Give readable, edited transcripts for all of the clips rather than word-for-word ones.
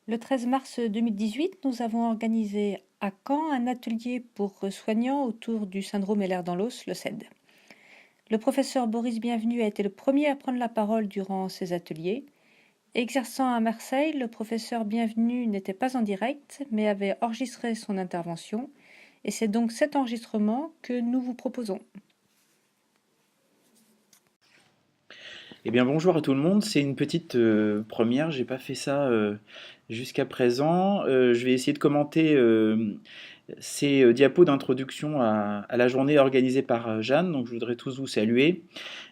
Le 13 mars 2018, nous avons organisé à Caen un atelier pour soignants autour du syndrome Ehlers-Danlos, le SED. Le professeur Boris Bienvenu a été le premier à prendre la parole durant ces ateliers. Exerçant à Marseille, le professeur Bienvenu n'était pas en direct, mais avait enregistré son intervention, et c'est donc cet enregistrement que nous vous proposons. Eh bien bonjour à tout le monde, c'est une petite première, j'ai pas fait ça jusqu'à présent. Je vais essayer de commenter ces diapos d'introduction à la journée organisée par Jeanne, donc je voudrais tous vous saluer.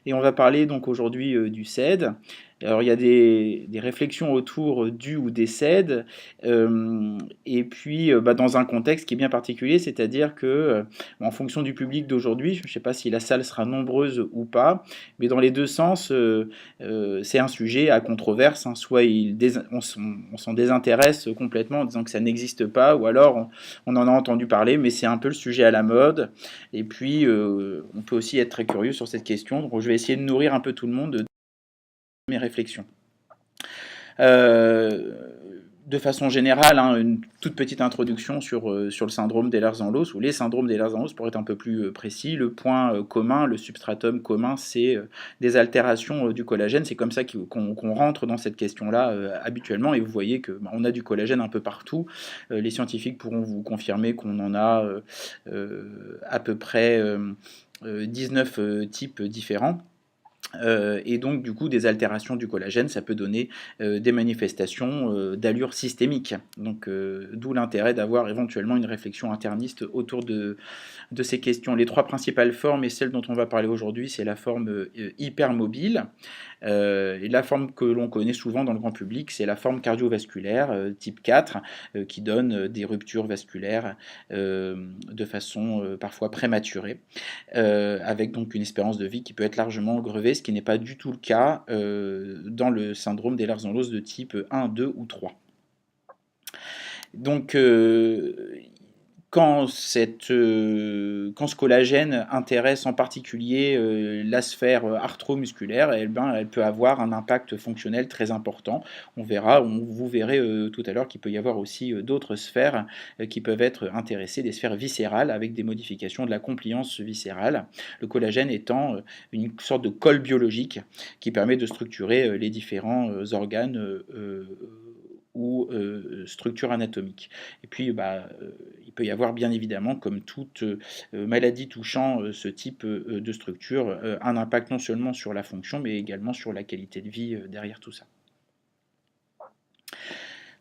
Et on va parler donc aujourd'hui du CED. Alors il y a des réflexions autour du ou des CED, et puis dans un contexte qui est bien particulier, c'est-à-dire que en fonction du public d'aujourd'hui, je ne sais pas si la salle sera nombreuse ou pas, mais dans les deux sens, c'est un sujet à controverse, hein. Soit on s'en désintéresse complètement en disant que ça n'existe pas, ou alors on en a entendu parler, mais c'est un peu le sujet à la mode. Et puis, on peut aussi être très curieux sur cette question. Donc, je vais essayer de nourrir un peu tout le monde de mes réflexions. De façon générale, hein, une toute petite introduction sur le syndrome d'Ehlers-Danlos, ou les syndromes d'Ehlers-Danlos pour être un peu plus précis. Le point commun, le substratum commun, c'est des altérations du collagène. C'est comme ça qu'on rentre dans cette question-là habituellement, et vous voyez qu'on a du collagène un peu partout. Les scientifiques pourront vous confirmer qu'on en a à peu près 19 types différents. Et donc du coup des altérations du collagène, ça peut donner des manifestations d'allure systémique. Donc d'où l'intérêt d'avoir éventuellement une réflexion interniste autour de ces questions. Les trois principales formes, et celle dont on va parler aujourd'hui, c'est la forme hypermobile. Et la forme que l'on connaît souvent dans le grand public, c'est la forme cardiovasculaire type 4, qui donne des ruptures vasculaires de façon parfois prématurée, avec donc une espérance de vie qui peut être largement grevée, ce qui n'est pas du tout le cas dans le syndrome d'Ehlers-Danlos de type 1, 2 ou 3. Donc, quand ce collagène intéresse en particulier la sphère arthromusculaire, elle peut avoir un impact fonctionnel très important. Vous verrez tout à l'heure qu'il peut y avoir aussi d'autres sphères qui peuvent être intéressées, des sphères viscérales avec des modifications de la compliance viscérale. Le collagène étant une sorte de colle biologique qui permet de structurer les différents organes ou structures anatomiques. Et puis, il peut y avoir bien évidemment, comme toute maladie touchant ce type de structure, un impact non seulement sur la fonction, mais également sur la qualité de vie derrière tout ça.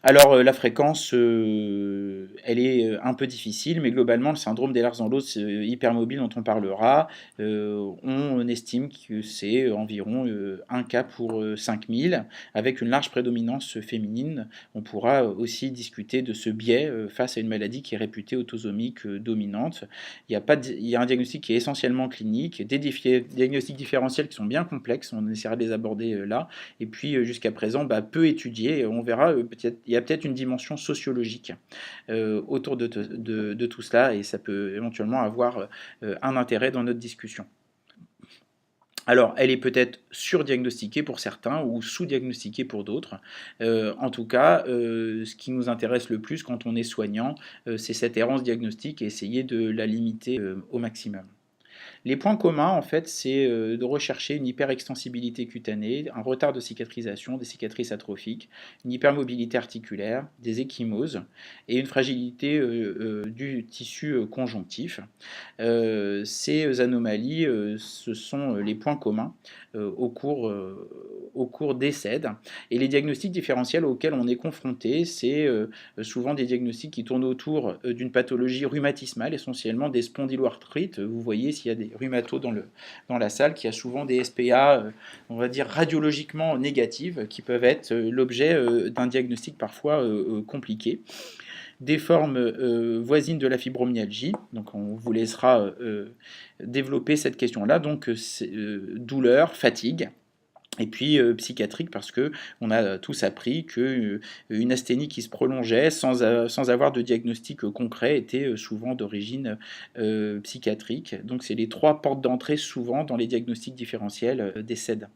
Alors la fréquence, elle est un peu difficile, mais globalement le syndrome d'Ehlers-Danlos hypermobile dont on parlera, on estime que c'est environ 1 cas pour 5000, avec une large prédominance féminine. On pourra aussi discuter de ce biais face à une maladie qui est réputée autosomique dominante. Il y a un diagnostic qui est essentiellement clinique, des diagnostics différentiels qui sont bien complexes, on essaiera de les aborder là, et puis jusqu'à présent peu étudiés. On verra il y a peut-être une dimension sociologique autour de tout cela, et ça peut éventuellement avoir un intérêt dans notre discussion. Alors, elle est peut-être surdiagnostiquée pour certains ou sous-diagnostiquée pour d'autres. En tout cas, ce qui nous intéresse le plus quand on est soignant, c'est cette errance diagnostique et essayer de la limiter au maximum. Les points communs, en fait, c'est de rechercher une hyperextensibilité cutanée, un retard de cicatrisation, des cicatrices atrophiques, une hypermobilité articulaire, des ecchymoses et une fragilité du tissu conjonctif. Ces anomalies, ce sont les points communs au cours des CED. Et les diagnostics différentiels auxquels on est confronté, c'est souvent des diagnostics qui tournent autour d'une pathologie rhumatismale, essentiellement des spondyloarthrites. Vous voyez, s'il y a des rhumatos dans la salle, qui a souvent des SPA, on va dire, radiologiquement négatives, qui peuvent être l'objet d'un diagnostic parfois compliqué. Des formes voisines de la fibromyalgie, donc on vous laissera développer cette question-là, donc douleur, fatigue. Et puis psychiatrique, parce que on a tous appris que une asthénie qui se prolongeait sans avoir de diagnostic concret était souvent d'origine psychiatrique. Donc c'est les trois portes d'entrée souvent dans les diagnostics différentiels des CED.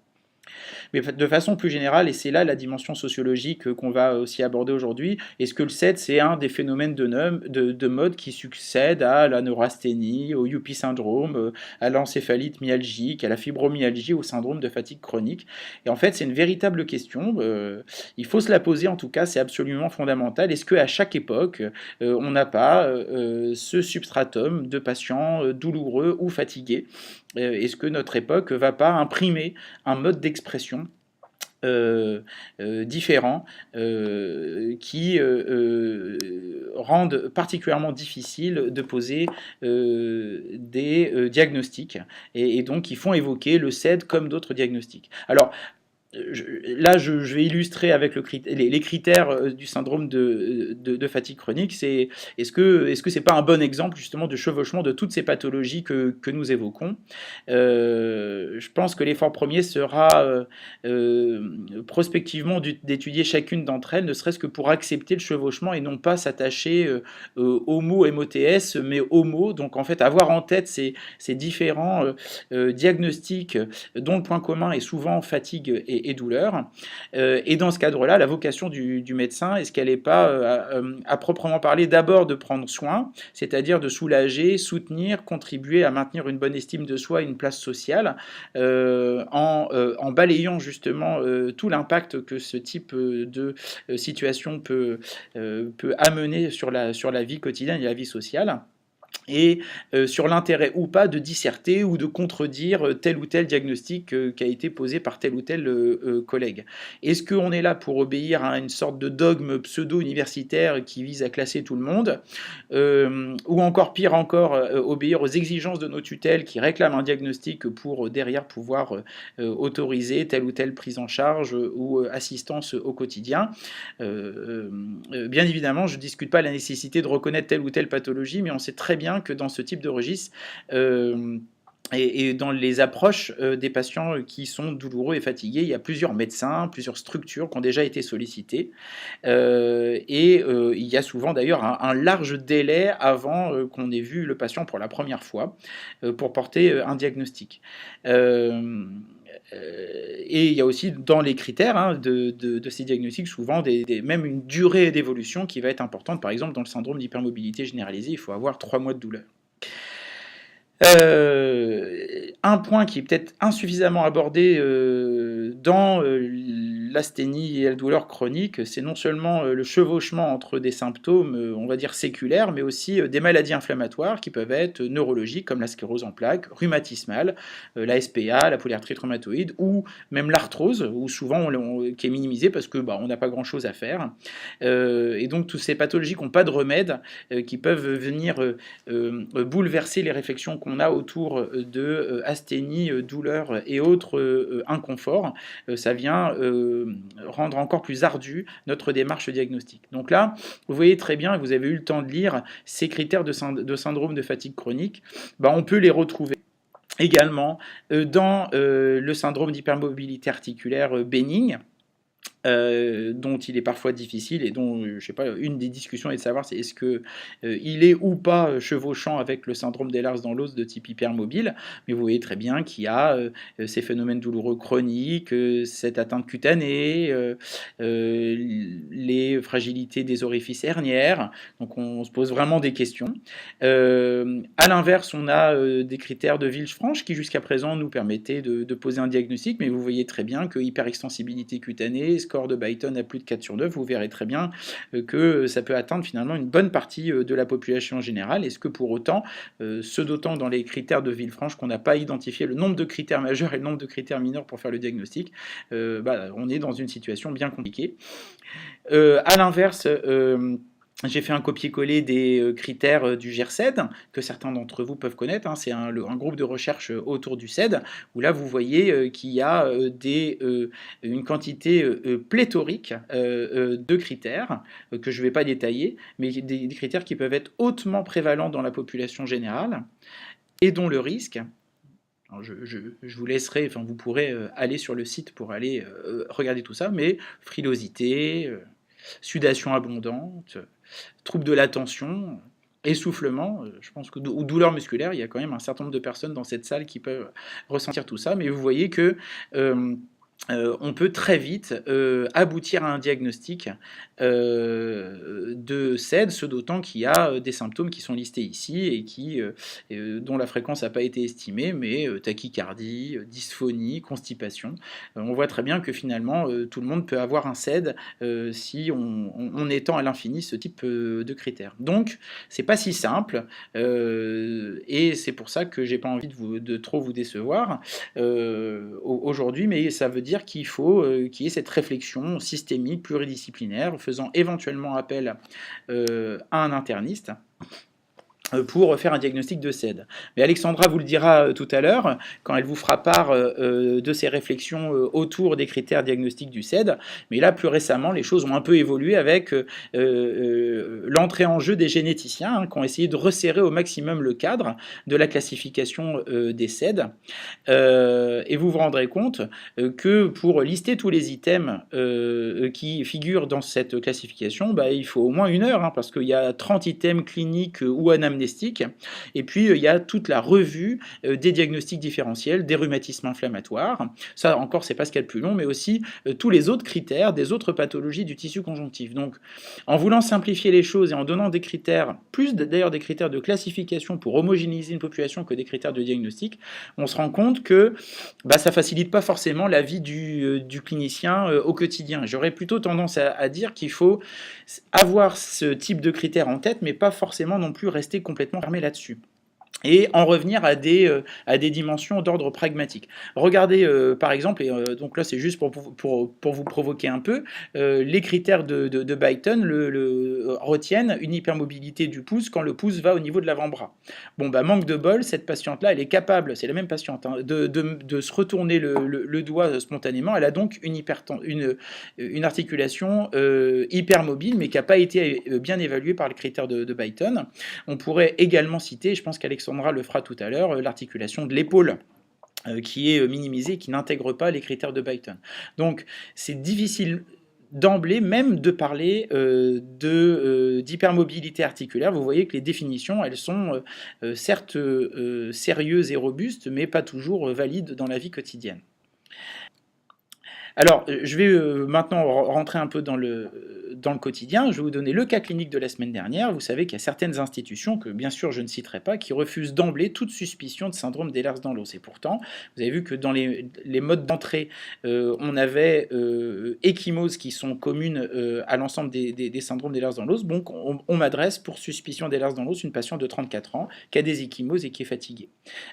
Mais de façon plus générale, et c'est là la dimension sociologique qu'on va aussi aborder aujourd'hui, est-ce que le SED, c'est un des phénomènes de mode qui succède à la neurasthénie, au Yuppie syndrome, à l'encéphalite myalgique, à la fibromyalgie, au syndrome de fatigue chronique? Et en fait, c'est une véritable question. Il faut se la poser, en tout cas, c'est absolument fondamental. Est-ce qu'à chaque époque, on n'a pas ce substratum de patients douloureux ou fatigués? Est-ce que notre époque va pas imprimer un mode d'expression différents qui rendent particulièrement difficile de poser des diagnostics et donc qui font évoquer le SED comme d'autres diagnostics. Alors, je vais illustrer avec les critères du syndrome de fatigue chronique. Est-ce que c'est pas un bon exemple justement de chevauchement de toutes ces pathologies que nous évoquons? Je pense que l'effort premier sera prospectivement d'étudier chacune d'entre elles, ne serait-ce que pour accepter le chevauchement et non pas s'attacher au mot MOTS, mais au mot. Donc en fait, avoir en tête ces différents diagnostics dont le point commun est souvent fatigue et douleur. Et dans ce cadre-là, la vocation du médecin, est-ce qu'elle n'est pas, à proprement parler, d'abord de prendre soin, c'est-à-dire de soulager, soutenir, contribuer à maintenir une bonne estime de soi et une place sociale, en balayant justement tout l'impact que ce type de situation peut amener sur la vie quotidienne et la vie sociale, et sur l'intérêt ou pas de disserter ou de contredire tel ou tel diagnostic qui a été posé par tel ou tel collègue. Est-ce qu'on est là pour obéir à une sorte de dogme pseudo-universitaire qui vise à classer tout le monde, ou encore pire encore, obéir aux exigences de nos tutelles qui réclament un diagnostic pour derrière pouvoir autoriser telle ou telle prise en charge ou assistance au quotidien? Bien évidemment, je ne discute pas la nécessité de reconnaître telle ou telle pathologie, mais on sait très bien que dans ce type de registre, et dans les approches des patients qui sont douloureux et fatigués, il y a plusieurs médecins, plusieurs structures qui ont déjà été sollicitées. Il y a souvent d'ailleurs un large délai avant qu'on ait vu le patient pour la première fois pour porter un diagnostic. Et il y a aussi dans les critères de ces diagnostics souvent même une durée d'évolution qui va être importante. Par exemple, dans le syndrome d'hypermobilité généralisée, il faut avoir 3 mois de douleur. Un point qui est peut-être insuffisamment abordé dans l'asthénie et la douleur chronique, c'est non seulement le chevauchement entre des symptômes, on va dire séculaires, mais aussi des maladies inflammatoires qui peuvent être neurologiques, comme la sclérose en plaques, rhumatismale, la SPA, la polyarthrite rhumatoïde, ou même l'arthrose, où souvent qui est minimisée parce que on n'a pas grand-chose à faire. Et donc, toutes ces pathologies qui n'ont pas de remède, qui peuvent venir bouleverser les réflexions qu'on a autour de asthénie, douleur et autres inconforts, ça vient rendre encore plus ardue notre démarche diagnostique. Donc là, vous voyez très bien, vous avez eu le temps de lire ces critères de syndrome de fatigue chronique, on peut les retrouver également dans le syndrome d'hypermobilité articulaire bénigne, dont il est parfois difficile et dont, je sais pas, une des discussions est de savoir est-ce que il est ou pas chevauchant avec le syndrome d'Ehlers-Danlos de type hypermobile, mais vous voyez très bien qu'il y a ces phénomènes douloureux chroniques, cette atteinte cutanée, les fragilités des orifices herniaires, donc on se pose vraiment des questions. À l'inverse, on a des critères de Villefranche qui jusqu'à présent nous permettaient de poser un diagnostic, mais vous voyez très bien que hyperextensibilité cutanée, score de Beighton à plus de 4 sur 9, vous verrez très bien que ça peut atteindre finalement une bonne partie de la population en général. Est-ce que pour autant, ce d'autant dans les critères de Villefranche qu'on n'a pas identifié le nombre de critères majeurs et le nombre de critères mineurs pour faire le diagnostic, on est dans une situation bien compliquée. À l'inverse, j'ai fait un copier-coller des critères du GERSED, que certains d'entre vous peuvent connaître. C'est un groupe de recherche autour du SED, où là vous voyez qu'il y a une quantité pléthorique de critères, que je ne vais pas détailler, mais des critères qui peuvent être hautement prévalents dans la population générale, et dont le risque... Alors je vous laisserai, vous pourrez aller sur le site pour aller regarder tout ça, mais frilosité, sudation abondante, troubles de l'attention, essoufflement, je pense que, ou douleur musculaire, il y a quand même un certain nombre de personnes dans cette salle qui peuvent ressentir tout ça, mais vous voyez que on peut très vite aboutir à un diagnostic de SAID, ce d'autant qu'il y a des symptômes qui sont listés ici et dont la fréquence n'a pas été estimée, mais tachycardie, dysphonie, constipation. On voit très bien que finalement tout le monde peut avoir un SAID si on étend à l'infini ce type de critères. Donc c'est pas si simple et c'est pour ça que j'ai pas envie de trop vous décevoir aujourd'hui, mais ça veut dire qu'il faut qu'il y ait cette réflexion systémique, pluridisciplinaire, faisant éventuellement appel à un interniste pour faire un diagnostic de SAID. Mais Alexandra vous le dira tout à l'heure, quand elle vous fera part de ses réflexions autour des critères diagnostiques du SAID. Mais là, plus récemment, les choses ont un peu évolué avec l'entrée en jeu des généticiens qui ont essayé de resserrer au maximum le cadre de la classification des SAID. Et vous vous rendrez compte que pour lister tous les items qui figurent dans cette classification, il faut au moins 1 heure, parce qu'il y a 30 items cliniques ou anamnésiques. Et puis il y a toute la revue des diagnostics différentiels, des rhumatismes inflammatoires. Ça encore, c'est pas ce qu'il y a de plus long, mais aussi tous les autres critères des autres pathologies du tissu conjonctif. Donc, en voulant simplifier les choses et en donnant des critères, plus d'ailleurs des critères de classification pour homogénéiser une population que des critères de diagnostic, on se rend compte que ça facilite pas forcément la vie du clinicien au quotidien. J'aurais plutôt tendance à dire qu'il faut avoir ce type de critères en tête, mais pas forcément non plus rester complètement fermé là-dessus. Et en revenir à des dimensions d'ordre pragmatique. Regardez par exemple, et donc là c'est juste pour vous provoquer un peu, les critères de Byton retiennent une hypermobilité du pouce quand le pouce va au niveau de l'avant-bras. Bon, manque de bol, cette patiente-là, elle est capable, c'est la même patiente, de se retourner le doigt spontanément. Elle a donc une articulation hypermobile, mais qui n'a pas été bien évaluée par le critère de Byton. On pourrait également citer, je pense qu'Alexandra le fera tout à l'heure, l'articulation de l'épaule qui est minimisée, qui n'intègre pas les critères de Byton. Donc c'est difficile d'emblée même de parler d'hypermobilité articulaire. Vous voyez que les définitions, elles sont certes sérieuses et robustes, mais pas toujours valides dans la vie quotidienne. Alors, je vais maintenant rentrer un peu dans le quotidien. Je vais vous donner le cas clinique de la semaine dernière. Vous savez qu'il y a certaines institutions, que bien sûr je ne citerai pas, qui refusent d'emblée toute suspicion de syndrome d'Ehlers-Danlos. Et pourtant, vous avez vu que dans les modes d'entrée, on avait ecchymoses qui sont communes à l'ensemble des syndromes d'Ehlers-Danlos. Donc, on m'adresse pour suspicion d'Ehlers-Danlos une patiente de 34 ans qui a des ecchymoses et qui est fatiguée.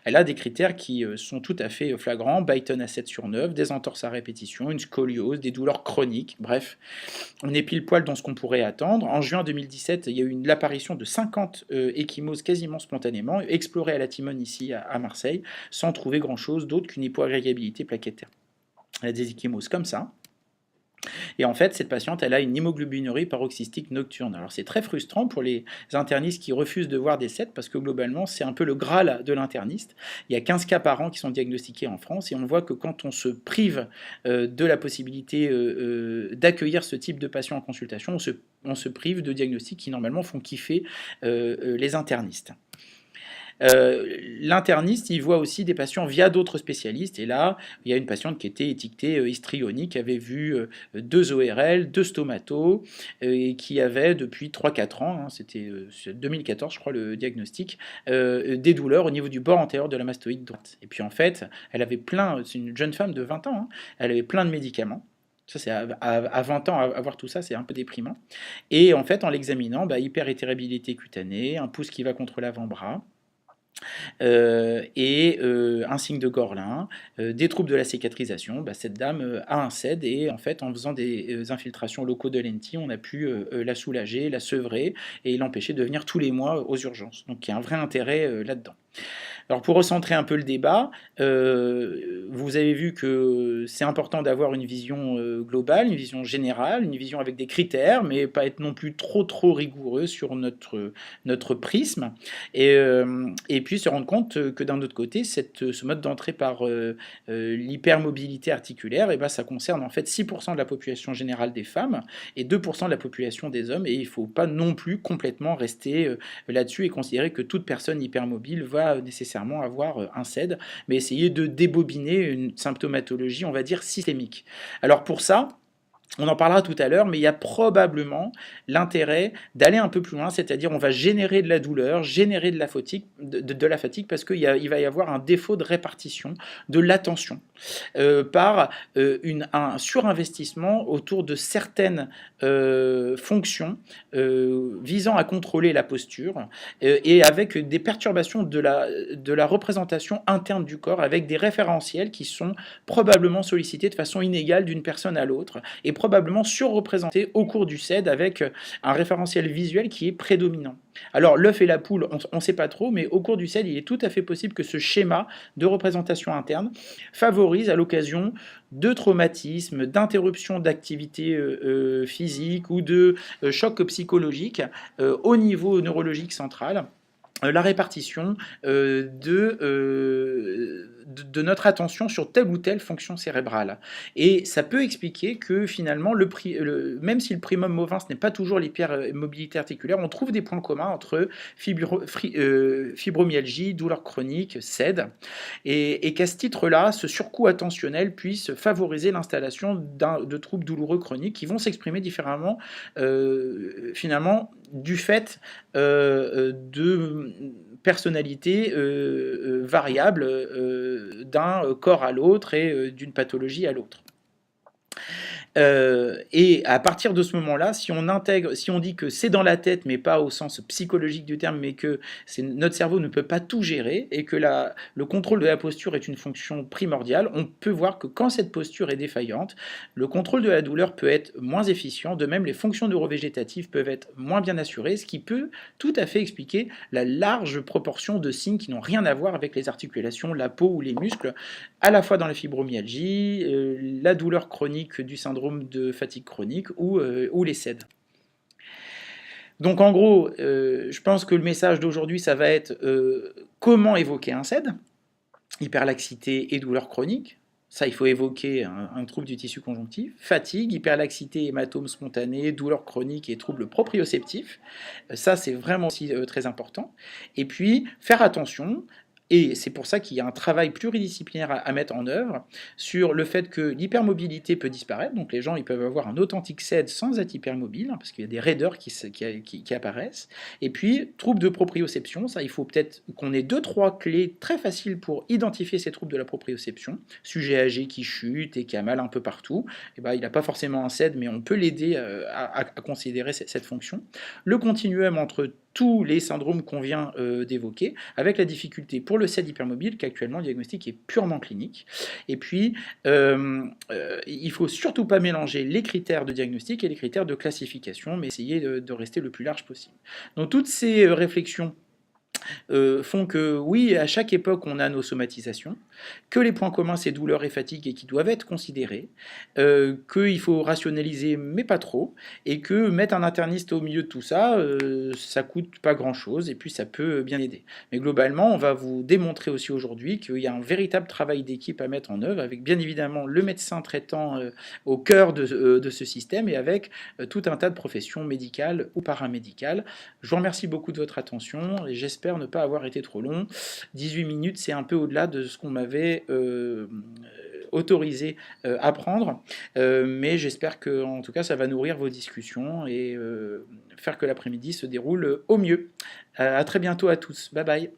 Elle a des critères qui sont tout à fait flagrants. Byton à 7/9, des entorses à répétition, une scoliose, des douleurs chroniques, bref, on est pile poil dans ce qu'on pourrait attendre. En juin 2017, il y a eu l'apparition de 50 ecchymoses quasiment spontanément, explorées à la Timone ici à Marseille, sans trouver grand-chose d'autre qu'une hypoagrégabilité plaquettaire. Elle a des ecchymoses comme ça. Et en fait, cette patiente, elle a une hémoglobinurie paroxystique nocturne. Alors c'est très frustrant pour les internistes qui refusent de voir des SAID parce que globalement, c'est un peu le Graal de l'interniste. Il y a 15 cas par an qui sont diagnostiqués en France et on voit que quand on se prive de la possibilité d'accueillir ce type de patient en consultation, on se prive de diagnostics qui normalement font kiffer les internistes. L'interniste, il voit aussi des patients via d'autres spécialistes. Et là, il y a une patiente qui était étiquetée histrionique, qui avait vu 2 ORL, 2 stomatos, et qui avait depuis 3-4 ans, c'était 2014 je crois le diagnostic, des douleurs au niveau du bord antérieur de la mastoïde droite. Et puis en fait, elle avait c'est une jeune femme de 20 ans, elle avait plein de médicaments. Ça, c'est à 20 ans, avoir tout ça, c'est un peu déprimant. Et en fait, en l'examinant, hyperéthérabilité cutanée, un pouce qui va contre l'avant-bras, un signe de Gorlin, des troubles de la cicatrisation. Cette dame a un SAID et en fait en faisant des infiltrations locaux de lentilles, on a pu la soulager, la sevrer et l'empêcher de venir tous les mois aux urgences. Donc il y a un vrai intérêt là-dedans. Alors pour recentrer un peu le débat, vous avez vu que c'est important d'avoir une vision globale, une vision générale, une vision avec des critères, mais pas être non plus trop rigoureux sur notre prisme. Et puis se rendre compte que d'un autre côté, ce mode d'entrée par l'hypermobilité articulaire, ça concerne en fait 6% de la population générale des femmes et 2% de la population des hommes. Et il ne faut pas non plus complètement rester là-dessus et considérer que toute personne hypermobile va nécessairement nécessairement avoir un SED, mais essayer de débobiner une symptomatologie, on va dire, systémique. Alors pour ça, on en parlera tout à l'heure, mais il y a probablement l'intérêt d'aller un peu plus loin, c'est-à-dire on va générer de la douleur, générer de la fatigue, de la fatigue parce qu'il va y avoir un défaut de répartition de l'attention par un surinvestissement autour de certaines fonctions visant à contrôler la posture et avec des perturbations de la représentation interne du corps, avec des référentiels qui sont probablement sollicités de façon inégale d'une personne à l'autre et probablement surreprésentés au cours du SED avec un référentiel visuel qui est prédominant. Alors l'œuf et la poule, on ne sait pas trop, mais au cours du SED, il est tout à fait possible que ce schéma de représentation interne favorise à l'occasion de traumatismes, d'interruptions d'activité physique ou de chocs psychologiques au niveau neurologique central, la répartition de notre attention sur telle ou telle fonction cérébrale. Et ça peut expliquer que finalement, même si le primum movens n'est pas toujours l'hypermobilité articulaire, on trouve des points communs entre fibromyalgie, douleur chronique, SED, et qu'à ce titre-là, ce surcoût attentionnel puisse favoriser l'installation de troubles douloureux chroniques qui vont s'exprimer différemment finalement du fait de personnalités variables d'un corps à l'autre et d'une pathologie à l'autre. Et à partir de ce moment-là, si on dit que c'est dans la tête, mais pas au sens psychologique du terme, mais que notre cerveau ne peut pas tout gérer et que le contrôle de la posture est une fonction primordiale, on peut voir que quand cette posture est défaillante, le contrôle de la douleur peut être moins efficient. De même, les fonctions neurovégétatives peuvent être moins bien assurées, ce qui peut tout à fait expliquer la large proportion de signes qui n'ont rien à voir avec les articulations, la peau ou les muscles, à la fois dans la fibromyalgie, la douleur chronique du syndrome de fatigue chronique ou les SED. Donc en gros, je pense que le message d'aujourd'hui, ça va être comment évoquer un SED, hyperlaxité et douleur chronique. Ça, il faut évoquer un trouble du tissu conjonctif, fatigue, hyperlaxité, hématome spontané, douleur chronique et troubles proprioceptifs. Ça, c'est vraiment aussi très important. Et puis, faire attention. Et c'est pour ça qu'il y a un travail pluridisciplinaire à mettre en œuvre sur le fait que l'hypermobilité peut disparaître. Donc les gens ils peuvent avoir un authentique SED sans être hypermobile, parce qu'il y a des raideurs qui apparaissent. Et puis, troubles de proprioception, ça il faut peut-être qu'on ait 2-3 clés très faciles pour identifier ces troubles de la proprioception. Sujet âgé qui chute et qui a mal un peu partout, et ben, il n'a pas forcément un SED, mais on peut l'aider à considérer cette fonction. Le continuum entre tous les syndromes qu'on vient d'évoquer, avec la difficulté pour le SED hypermobile qu'actuellement le diagnostic est purement clinique. Et puis, il ne faut surtout pas mélanger les critères de diagnostic et les critères de classification, mais essayer de rester le plus large possible. Donc toutes ces réflexions font que oui, à chaque époque, on a nos somatisations, que les points communs, c'est douleur et fatigue et qui doivent être considérés, qu'il faut rationaliser, mais pas trop, et que mettre un interniste au milieu de tout ça, ça coûte pas grand-chose, et puis ça peut bien aider. Mais globalement, on va vous démontrer aussi aujourd'hui qu'il y a un véritable travail d'équipe à mettre en œuvre, avec bien évidemment le médecin traitant au cœur de ce système, et avec tout un tas de professions médicales ou paramédicales. Je vous remercie beaucoup de votre attention, et j'espère ne pas avoir été trop long. 18 minutes, c'est un peu au-delà de ce qu'on m'avait autorisé à prendre, mais j'espère que, en tout cas, ça va nourrir vos discussions et faire que l'après-midi se déroule au mieux. À très bientôt à tous. Bye bye.